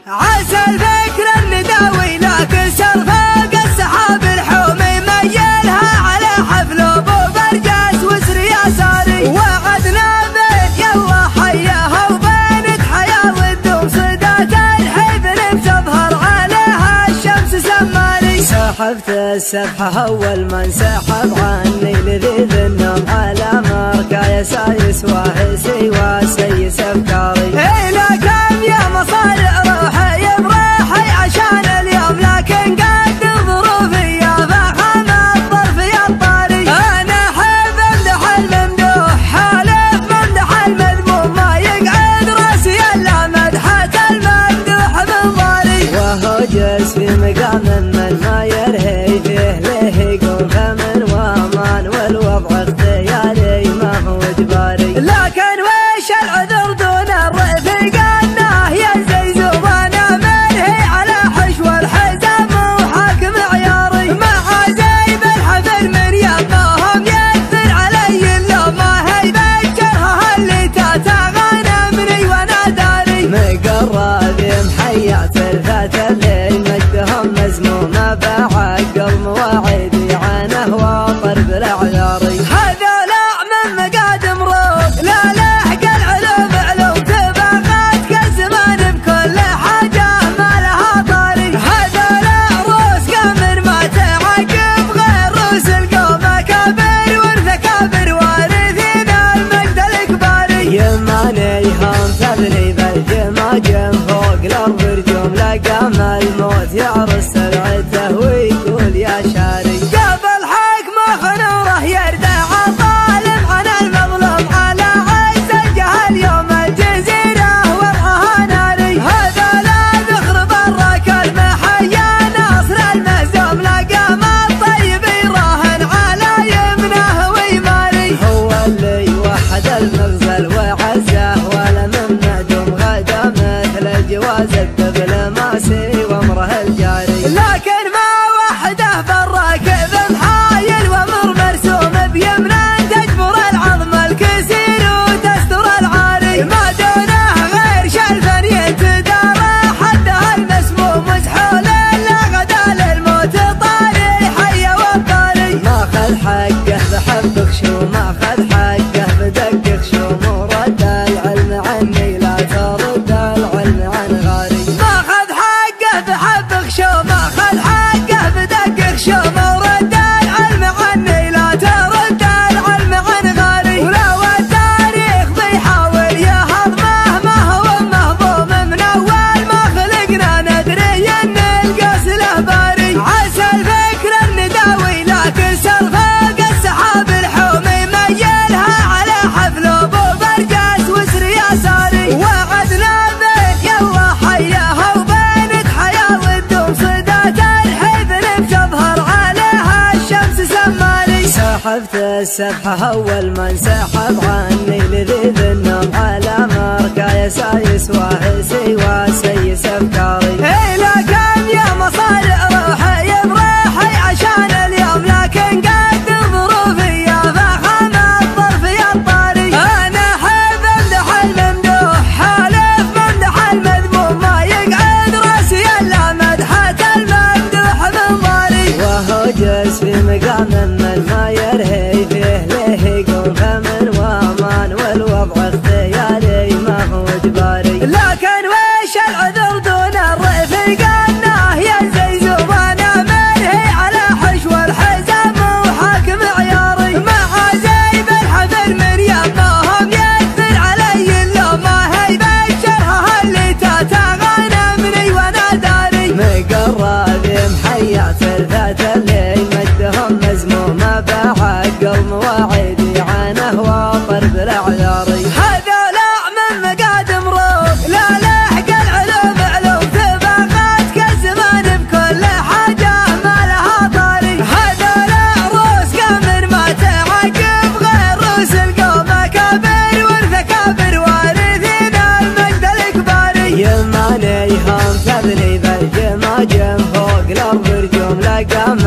عسى الفكر النداوي لكن سرفاق السحاب الحومي ميلها على حفل ابو برجاس وسر يساري وعدنا بين يلا حياها وبينك حياه والدوم صدات الحزن بتظهر عليها الشمس سماري. سحبت السبحه اول من سحب عني لذيذ النوم على مركا يسايس واهسي وسيس افكاري. الى كم يا مصارع روحي براحي عشان اليوم لكن قد ظروفي يا فخم الظرف يا الطاري. انا احب امدح الممدوح حالف ممدح المذموم ما يقعد راسي الا مدحة الممدوح بالضاري. وهو جالس في مقام من ما يرهي فيه له يقوم فمن وامان والوضع اختياري ما هو اجباري. لكن وش العذر دون الرفيق انه يزي زوانا منهي على حشو الحزام وحاكم عياري. مع زي بالحفل من يمهم يكثر علي اللوم ما هي بجرها اللي تتغنمني وانا داري. مقرب محيا تلفات الليل مجدهم مزمومه بعقل مواعيدي عنه وطرب الاعذاري. هذولا من مقادم روح لا لحق العلوم علوم تبغات كالزمان بكل حاجه ما لها طاري. هذولا روس قمر ما تعقب غير روس القوم اكابر والثكابر وارثين المجد الاكباري. يماني هم تبني بالجماجم فوق الارض رجوم لقام الموت يعرس سلعته ويقول يا شاري. قبل حكمه خنوره يردع الظالم عن المظلوم على عز الجهل يوم الجزيره وضعها ناري. هذولا ذخر برك المحيا ناصر المهزوم لقام الطيب يراهن على يمنه ويماري. هو اللي وحد المغزل وعزه ولا من معدوم غدا مثل الجواز الدبل ماسي وامره الجاري. لكن ما وحده بالراكب محايل وامر مرسوم بيمنه تجبر العظم الكسير وتستر العاري. ما دونه غير شلفا ينتدارى حدها المسموم مسحول الا غدا للموت طاري حي والطاري. ماخذ حقه بحبك شو ماخذ حقه بدقك شو ورد العلم عني لا ترد العلم عن غاري. ماخذ حقه بحبك شو ماخذ حقه بدقك شو ورد العلم عني لا ترد العلم عن غاري. ولو التاريخ بيحاول يهضمه ما هو مهضوم من اول ما خلقنا ندري ان القاس له باري. عسى الفكر النداوي لكن سرفاق السحاب الحومي ميلها على حفل ابو برجاس وسر يساري. وعدنا بين يلا حياها وبينك حياه والدوم صدات الحزن بتظهر عليها الشمس سماري. سحبت السبحه اول من سحب عني لذيذ النوم على مركا يسايس واهسي وسيس افكاري. الى كم يا مصارع روحي براحي عشان اليوم لكن قد ظروفي يا فخم الظرف يا الطاري. انا احب امدح الممدوح حالف ممدح المذموم ما يقعد راسي الا مدحة الممدوح بالضاري. وهو جالس في مقام من ما يرهي فيه له يقوم فمن وامان والوضع اختياري ما هو اجباري. لكن وش العذر دون الرفيق انه يزي زوانا منهي على حشو الحزام وحاكم عياري. مع زي بالحفل من يمهم يكثر علي اللوم ما هي بجرها اللي تتغنمني وانا داري. مقرب محيا تلفات الليل مجدهم مزمومه بعقل مواعيدي عنه وطرب الاعذاري. هذولا من مقادم روح لا لحق العلوم علوم تبغات كالزمان بكل حاجه ما لها طاري. هذولا روس قمر ما تعقب غير روس القوم اكابر والثكابر وارثين المجد الاكباري. يماني هم تبني بالجماجم فوق الارض رجوم لقام